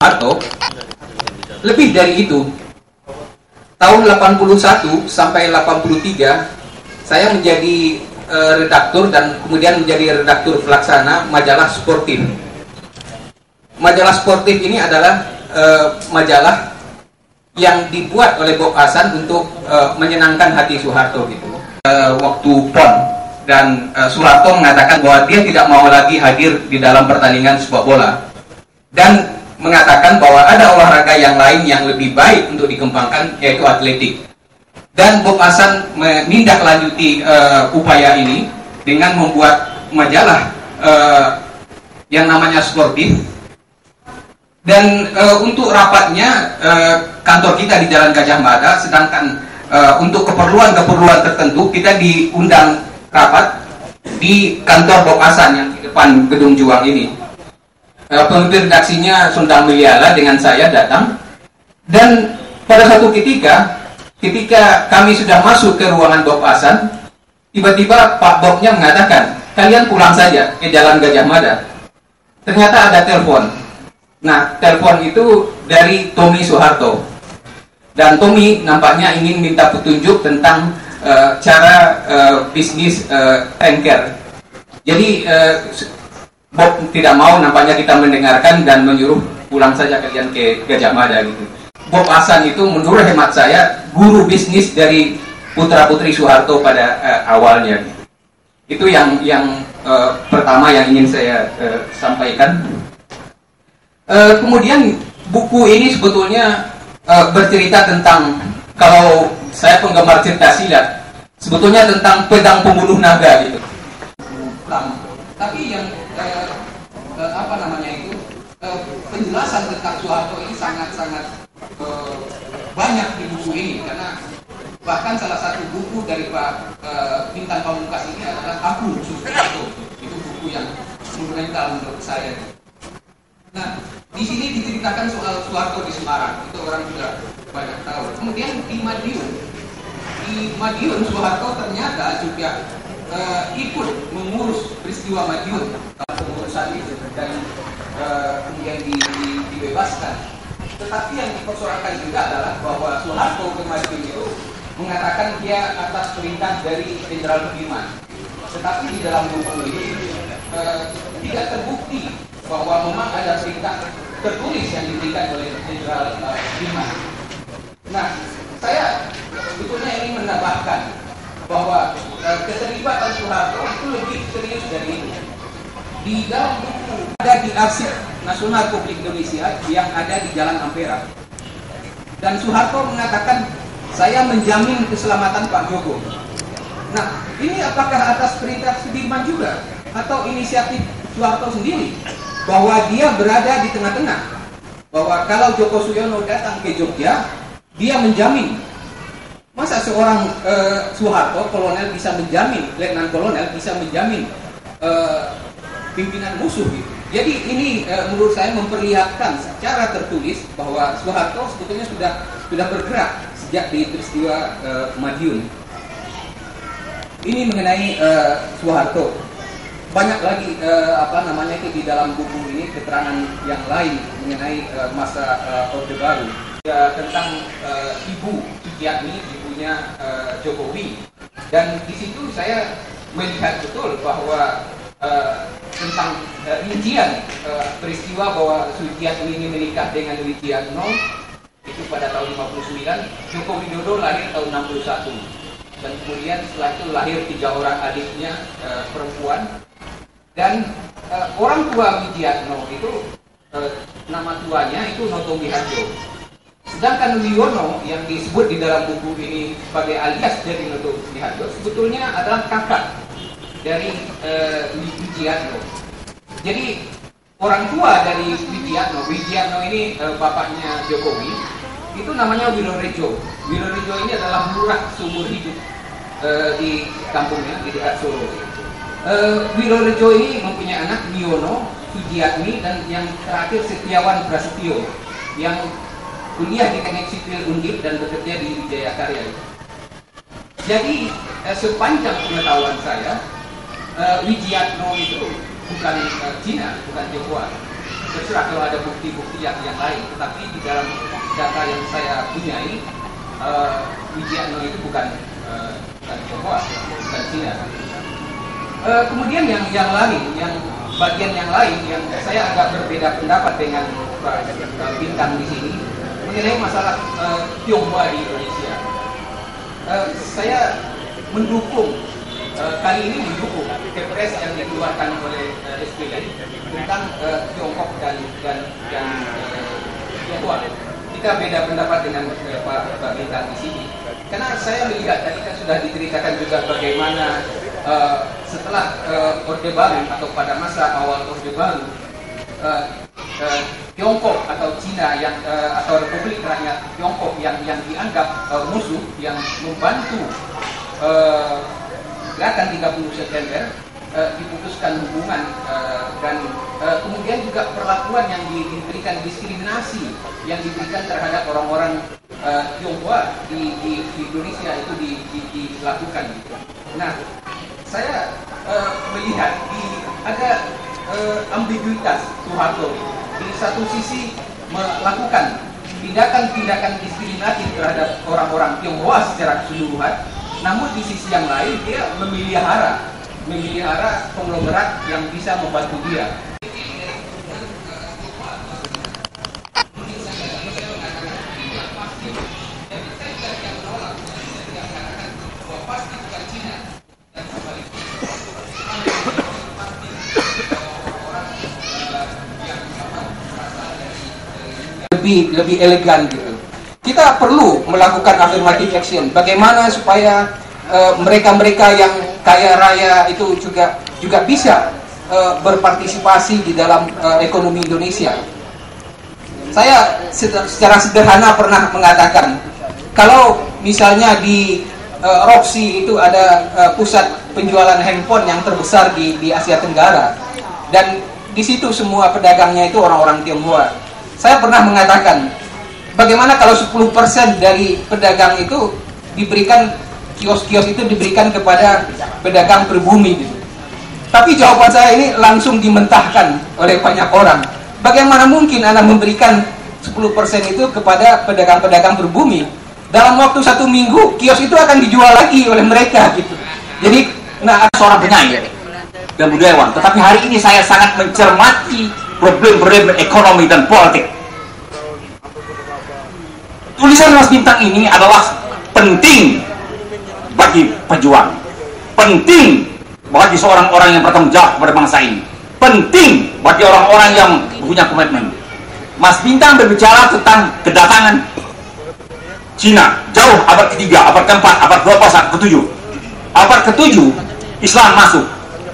Soeharto, lebih dari itu. Tahun 81 sampai 83 saya menjadi redaktur dan kemudian menjadi redaktur pelaksana majalah Sportif. Majalah Sportif ini adalah majalah yang dibuat oleh Bob Hasan untuk menyenangkan hati Soeharto gitu. Waktu PON dan Soeharto mengatakan bahwa dia tidak mau lagi hadir di dalam pertandingan sepak bola dan mengatakan bahwa ada olahraga yang lain yang lebih baik untuk dikembangkan, yaitu atletik. Dan Bob Hasan menindaklanjuti upaya ini dengan membuat majalah yang namanya Sportif. Dan untuk rapatnya kantor kita di Jalan Gajah Mada, sedangkan untuk keperluan-keperluan tertentu kita diundang rapat di kantor Bob Hasan yang di depan Gedung Juang ini. Pemimpin redaksinya Sundang Miliala dengan saya datang, dan pada satu ketika kami sudah masuk ke ruangan Bob Hasan, tiba-tiba Pak Bobnya mengatakan, kalian pulang saja ke Jalan Gajah Mada. Ternyata ada telepon. Nah, telepon itu dari Tommy Soeharto, dan Tommy nampaknya ingin minta petunjuk tentang cara bisnis tanker. Jadi Bob tidak mau nampaknya kita mendengarkan dan menyuruh pulang saja kalian ke Gajah Mada gitu. Bob Hasan itu menurut hemat saya guru bisnis dari putra-putri Soeharto pada awalnya. Itu yang pertama yang ingin saya sampaikan. Kemudian buku ini sebetulnya bercerita tentang, kalau saya penggemar cerita silat, sebetulnya tentang pedang pembunuh naga gitu. Tapi yang penjelasan tentang Soeharto ini sangat-sangat banyak di buku ini, karena bahkan salah satu buku dari Pak Bintang Pamungkas ini adalah Aku Soeharto. Itu buku yang monumental menurut saya. Nah, di sini diceritakan soal Soeharto di Semarang, itu orang sudah banyak tahu. Kemudian di Madiun Soeharto ternyata juga ikut mengurus peristiwa Madiun, pengurusan itu, dan kemudian dibebaskan. Tetapi yang dipersoalkan juga adalah bahwa Soeharto ke Madiun itu mengatakan dia atas perintah dari Jenderal Sudirman. Tetapi di dalam buku ini tidak terbukti bahwa memang ada perintah tertulis yang diberikan oleh Jenderal Sudirman. Nah, saya sebetulnya ingin menambahkan bahwa keterlibatan Soeharto itu lebih serius dari itu. Di dalam buku ada di Arsip Nasional Republik Indonesia yang ada di Jalan Ampera, dan Soeharto mengatakan, saya menjamin keselamatan Pak Joko. Nah, ini apakah atas perintah Sudirman juga atau inisiatif Soeharto sendiri, bahwa dia berada di tengah-tengah, bahwa kalau Joko Suyono datang ke Jogja, dia menjamin. Masa seorang Soeharto, kolonel, bisa menjamin, letnan kolonel bisa menjamin pimpinan musuh gitu. Jadi ini menurut saya memperlihatkan secara tertulis bahwa Soeharto sebetulnya sudah bergerak sejak di peristiwa Madiun. Ini mengenai Soeharto. Banyak lagi itu di dalam buku ini keterangan yang lain mengenai masa Orde Baru. Tentang Ibu Sujiatmi, ibunya Jokowi, dan di situ saya melihat betul bahwa tentang rincian peristiwa bahwa Sujiatmi ini menikah dengan Wijiatno itu pada tahun 59, Joko Widodo lahir tahun 61, dan kemudian setelah itu lahir 3 orang adiknya perempuan, dan orang tua Wijiatno itu nama tuanya itu Notomi Harjo. Sedangkan Wiono yang disebut di dalam buku ini sebagai alias dari Notomi Harjo sebetulnya adalah kakak dari Wijiatno. Jadi orang tua dari Wijiatno ini bapaknya Jokowi, itu namanya Wilorejo. Wilorejo ini adalah lurah seumur hidup di kampungnya di daerah Solo. Wilorejo ini mempunyai anak Wiono, Sujiatmi, dan yang terakhir Setiawan Prasetyo yang kuliah di Teknik Sipil Undip dan bekerja di Wijaya Karya. Jadi sepanjang pengetahuan saya, Wijiatno itu bukan Cina, bukan Tionghoa, terserah kalau ada bukti-bukti yang lain. Tetapi di dalam data yang saya punyai, Wijiano itu bukan Tionghoa, bukan Cina. Kemudian yang lain, yang bagian yang lain yang saya agak berbeda pendapat dengan Pak Bintang di sini mengenai masalah Tionghoa di Indonesia. Saya mendukung kali ini mendukung Kepres yang dikeluarkan oleh SBY tentang Tiongkok dan Tionghoa. Kita beda pendapat dengan Pak Bintang di sini, karena saya melihat tadi kan sudah diceritakan juga bagaimana setelah Orde Baru atau pada masa awal Orde Baru, Tiongkok atau Cina yang atau Republik Rakyat Tiongkok yang dianggap musuh, yang membantu gerakan 30 September, diputuskan hubungan dan kemudian juga perlakuan yang diberikan, diskriminasi yang diberikan terhadap orang-orang Tionghoa di Indonesia itu dilakukan. Nah, saya melihat ada ambiguitas Soeharto. Di satu sisi melakukan tindakan-tindakan diskriminatif terhadap orang-orang Tionghoa secara keseluruhan, namun di sisi yang lain dia memelihara konglomerat yang bisa membantu dia. Lebih elegan gitu. Kita perlu melakukan affirmative action. Bagaimana supaya mereka-mereka yang kaya raya itu juga bisa berpartisipasi di dalam ekonomi Indonesia. Saya secara sederhana pernah mengatakan, kalau misalnya di Roxy itu ada pusat penjualan handphone yang terbesar di Asia Tenggara, dan di situ semua pedagangnya itu orang-orang Tionghoa. Saya pernah mengatakan, bagaimana kalau 10% dari pedagang itu diberikan, kios-kios itu diberikan kepada pedagang pribumi gitu. Tapi jawaban saya ini langsung dimentahkan oleh banyak orang. Bagaimana mungkin Anda memberikan 10% itu kepada pedagang-pedagang pribumi? Dalam waktu 1 minggu, kios itu akan dijual lagi oleh mereka gitu. Jadi, nah, seorang penyair dan budayawan, tetapi hari ini saya sangat mencermati problem-problem ekonomi dan politik. Tulisan Mas Bintang ini adalah penting bagi pejuang, penting bagi seorang orang yang bertanggung jawab kepada bangsa ini, penting bagi orang-orang yang punya komitmen. Mas Bintang berbicara tentang kedatangan Cina jauh abad ketiga, abad keempat, abad ke-12, abad ke-7. Abad ke-7 Islam masuk,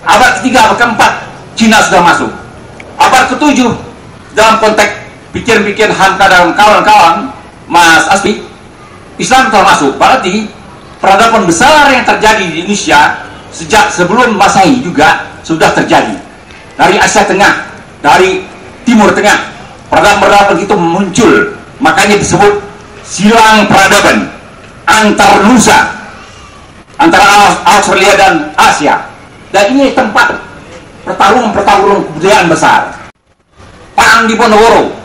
abad ketiga, abad keempat Cina sudah masuk. Abad ke-7 dalam konteks pikir-pikir Hamka dan kawan-kawan Mas Asbi, Islam telah masuk. Berarti peradaban besar yang terjadi di Indonesia sejak sebelum Masehi juga sudah terjadi. Dari Asia Tengah, dari Timur Tengah, peradaban itu muncul. Makanya disebut silang peradaban antar nusa, antara Australia dan Asia. Dan ini tempat pertarungan kebudayaan besar. Perang di Ponorogo,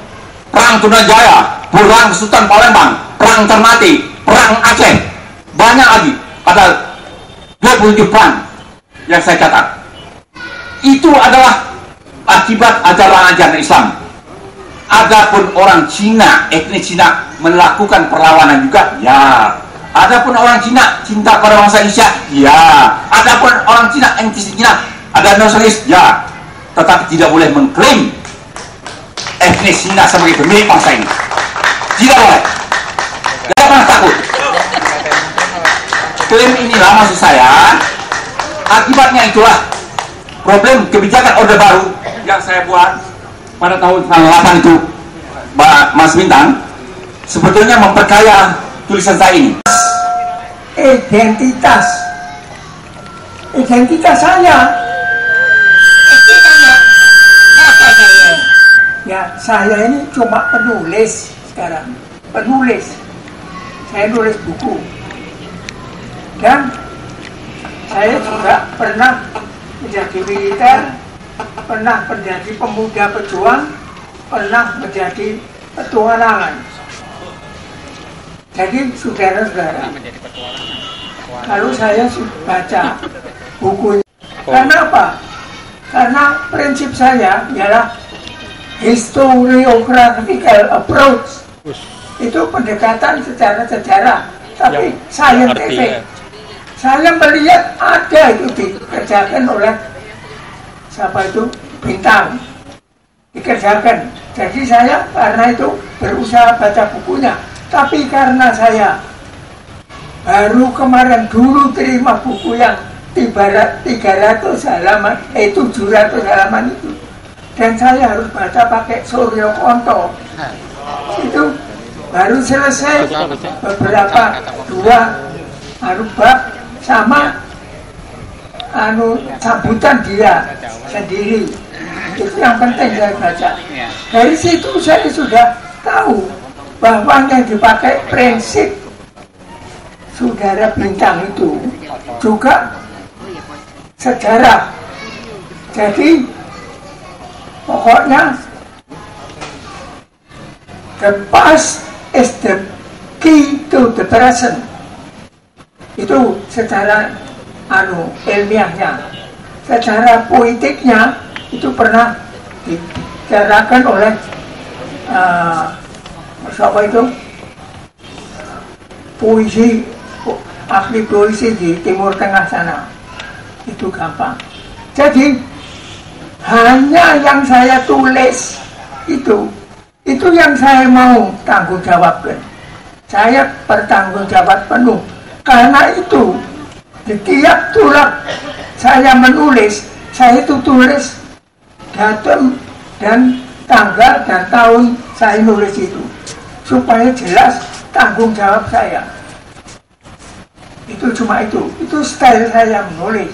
perang Tunajaya, perang Sultan Palembang, perang Ternate, perang Aceh, banyak lagi. Ada 27 perang yang saya catat. Itu adalah akibat ajaran-ajaran Islam. Adapun orang Cina, etnis Cina melakukan perlawanan juga, ya. Adapun orang Cina cinta pada bangsa Indonesia, ya. Adapun orang Cina, etnis Cina ada nasionalis, ya. Tetapi tidak boleh mengklaim etnis Cina sebagai pemilik bangsa ini. Tidak boleh. Jangan pernah takut. Klaim inilah maksud saya. Akibatnya itulah problem kebijakan Orde Baru yang saya buat pada tahun 98 itu, Mas Bintang, sebetulnya memperkaya tulisan saya ini. Identitas saya. Ya, saya ini cuma penulis sekarang. Penulis. Saya nulis buku. Dan saya juga pernah menjadi militer, pernah menjadi pemuda pejuang, pernah menjadi petualangan. Jadi saudara-saudara, kalau saya baca bukunya, karena apa? Karena prinsip saya ialah historiographical approach. Itu pendekatan secara sejarah, tapi scientific. Saya melihat ada itu dikerjakan oleh siapa itu, Bintang, dikerjakan. Jadi saya karena itu berusaha baca bukunya. Tapi karena saya baru kemarin dulu terima buku yang 300 halaman, 700 halaman itu, dan saya harus baca pakai Suryo Konto, itu baru selesai beberapa dua bab sama sambutan dia sendiri. Itu yang penting saya baca. Dari situ saya sudah tahu bahwa yang dipakai prinsip saudara Bintang itu juga sejarah. Jadi pokoknya the past is the key to the present. Itu secara ilmiahnya. Secara poetiknya itu pernah dibicarakan oleh siapa itu, ahli puisi di Timur Tengah sana. Itu gampang. Jadi hanya yang saya tulis itu yang saya mau tanggung jawabkan. Saya bertanggung jawab penuh. Karena itu di tiap tulang saya menulis, saya itu tulis datum dan tanggal dan tahun saya nulis itu, supaya jelas tanggung jawab saya. Itu cuma itu style saya menulis.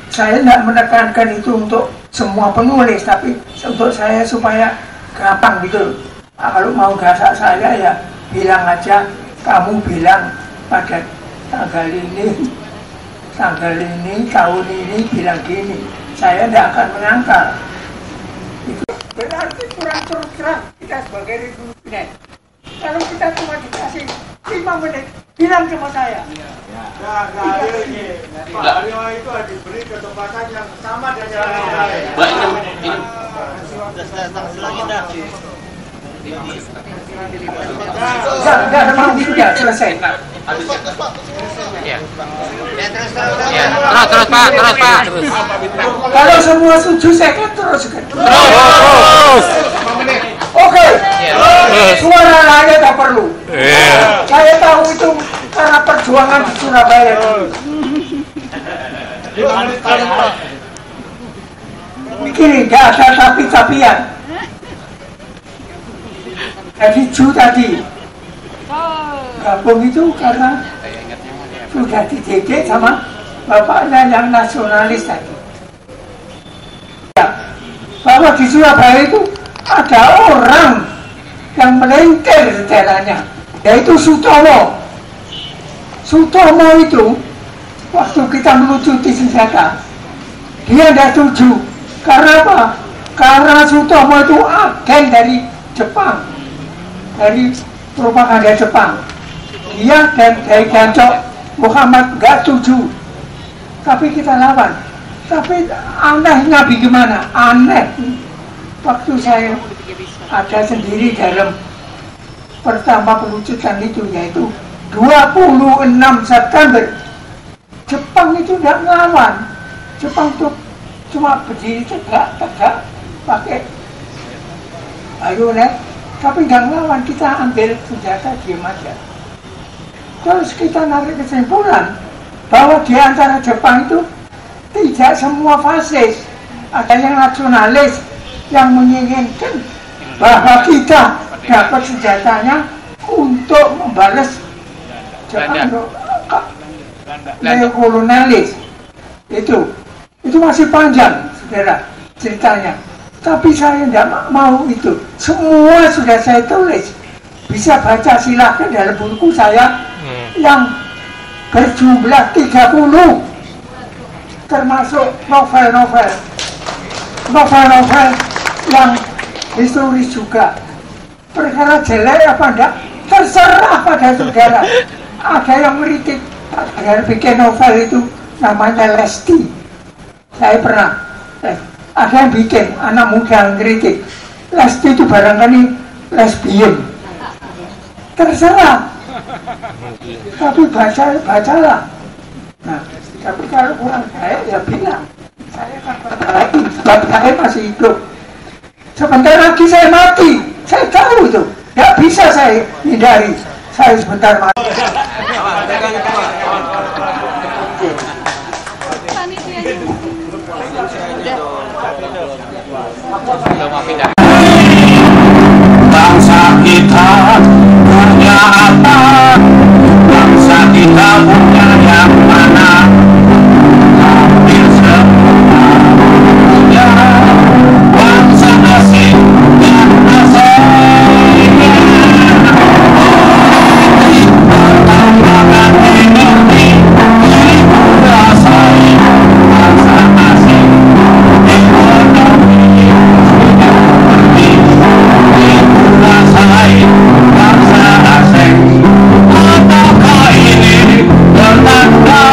Saya tidak menekankan itu untuk semua penulis, tapi untuk saya supaya gampang gitu. Kalau mau gasak saya ya bilang aja, kamu bilang pada tanggal ini, tahun ini bilang gini. Saya tidak akan menyangkal. Itu berarti kurang terus terang kita sebagai republikan. Kalau kita cuma dikasih 5 menit, bilang sama saya. Pak Haryo itu diberi kesempatan yang sama dengan yang lain. Enggak ada mau gitu ya, selesai. Terus Pak. Kalau semua setuju saya kan teruskan. Terus. Oke. Suara rakyat tak perlu. Saya tahu itu karena perjuangan di Surabaya. Begini, nggak ada tapi-tapian. Jadi tadi gabung itu karena sudah dididik sama bapaknya yang nasionalis tadi. Bahwa di Surabaya itu ada orang yang melengker sejarahnya, yaitu Sutomo. Sutomo itu waktu kita melucuti senjata, dia tidak setuju. Karena apa? Karena Sutomo itu agen dari Jepang, dari propaganda Jepang. Dia dan Gancok Muhammad nggak setuju, tapi kita lawan. Tapi anehnya bagaimana? Aneh. Waktu saya ada sendiri dalam pertama pelucutan itu, yaitu 26 September. Jepang itu tidak ngelawan. Jepang itu cuma berdiri tegak pakai bayonet, tapi tidak ngelawan. Kita ambil senjata, diam aja. Terus kita narik kesimpulan bahwa di antara Jepang itu tidak semua fasis, ada yang nasionalis yang menginginkan bahwa kita dapat senjatanya untuk membalas Jepang neokolonialis. Itu masih panjang, saudara, ceritanya. Tapi saya tidak mau itu. Semua sudah saya tulis. Bisa baca silakan dalam buku saya yang berjumlah 30, termasuk novel-novel yang historis juga. Perkara jelek apa enggak, terserah pada saudara. Ada yang meritik, ada bikin novel itu namanya Lesti. Saya pernah, ada yang bikin, anak muda yang kritik. Lesti itu barangkali lesbian. Terserah. Tapi bacalah. Nah, tapi kalau kurang baik ya bilang. Saya akan perbaiki, sebab saya masih hidup. Sebentar lagi saya mati. Saya tahu itu. Tidak bisa saya hindari. Saya sebentar mati. Bangsa kita punya apa? Bangsa kita punya yang mana? Hampir semua punya bangsa asing dan asalnya. Pertambangan energi dikuasai bangsa asing. Ekonomi sudah pergi dikuasai bangsa asing. Apakah ini pertanda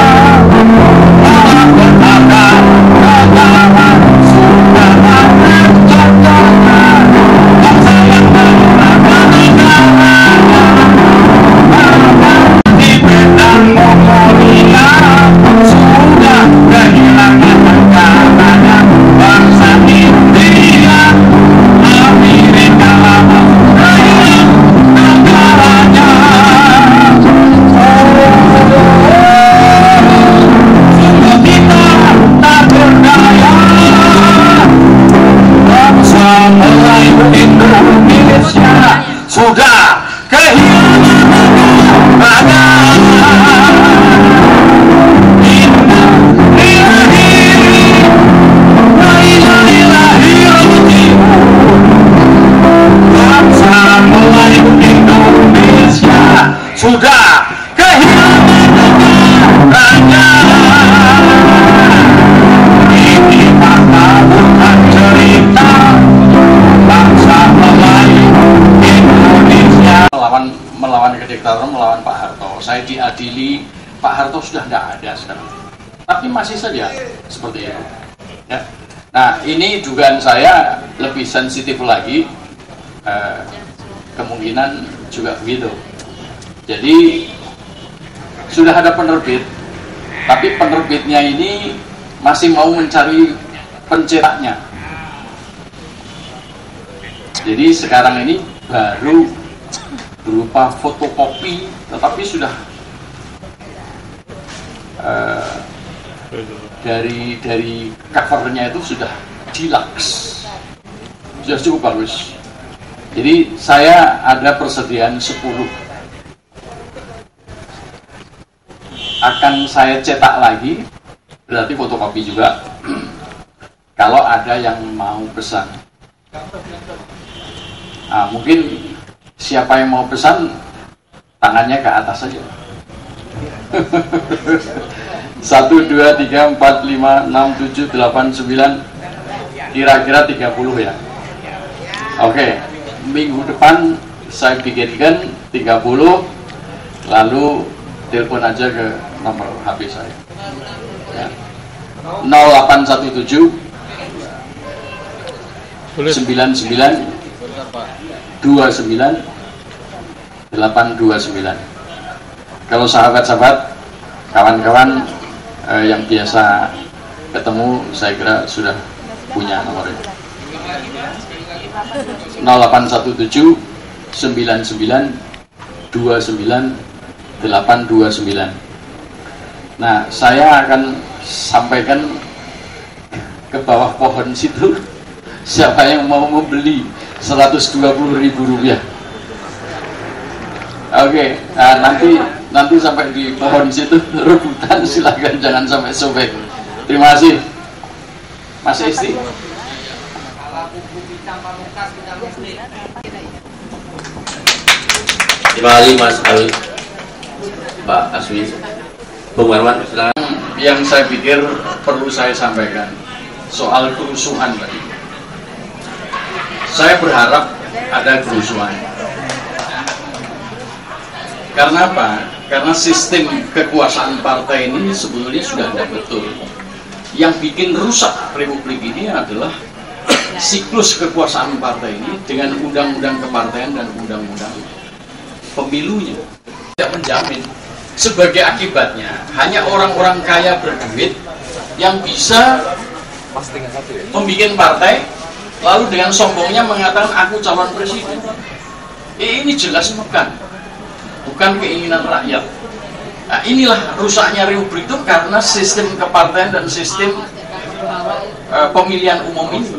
bahwa petaka negara sudah ada contohnya? Bangsa yang menggunakan negaranya di Medan Mongolia sudah kehilangan negaranya. Bangsa India, Amerika lama kehilangan negaranya. Sungguh kita tak berdaya. Bangsa Melayu Indonesia sudah kehilangan negaranya. Bangsa Melayu Indonesia sudah kehilangan negaranya. Ini fakta bukan cerita. Bangsa Melayu Indonesia melawan kediktatoran, melawan Pak Harto. Saya diadili, Pak Harto sudah tidak ada sekarang, tapi masih saja seperti itu ya. Nah, ini dugaan saya lebih sensitif lagi, kemungkinan juga begitu. Jadi sudah ada penerbit, tapi penerbitnya ini masih mau mencari pencetaknya. Jadi sekarang ini baru berupa fotokopi, tetapi sudah dari covernya itu sudah deluxe, sudah cukup bagus. Jadi saya ada persediaan 10, akan saya cetak lagi, berarti fotokopi juga. Kalau ada yang mau pesan, nah, mungkin siapa yang mau pesan tangannya ke atas saja. 1, 2, 3, 4, 5, 6, 7, 8, 9, kira-kira 30 ya. Oke, minggu depan saya bikinkan 30, lalu telepon aja ke nomor HP saya ya. 0817 99 29 829. Kalau sahabat-sahabat, kawan-kawan yang biasa ketemu, saya kira sudah punya nomornya. 0817 99 29 829. Nah, saya akan sampaikan ke bawah pohon situ siapa yang mau membeli Rp120.000. Oke, nah, nanti sampai di pohon situ rebutan, silakan jangan sampai sobek. Terima kasih, Mas Isti. Terima kasih Mas Alwi, Pak Aswi, Bung Marwan. Yang saya pikir perlu saya sampaikan soal kerusuhan tadi. Saya berharap ada kerusuhan. Karena apa? Karena sistem kekuasaan partai ini sebetulnya sudah tidak betul. Yang bikin rusak republik ini adalah siklus kekuasaan partai ini dengan undang-undang kepartaian dan undang-undang pemilunya. Tidak menjamin. Sebagai akibatnya, hanya orang-orang kaya berduit yang bisa membuat partai, lalu dengan sombongnya mengatakan aku calon presiden. Ini jelas bukan keinginan rakyat. Nah, inilah rusaknya republik itu karena sistem kepartaian dan sistem pemilihan umum ini.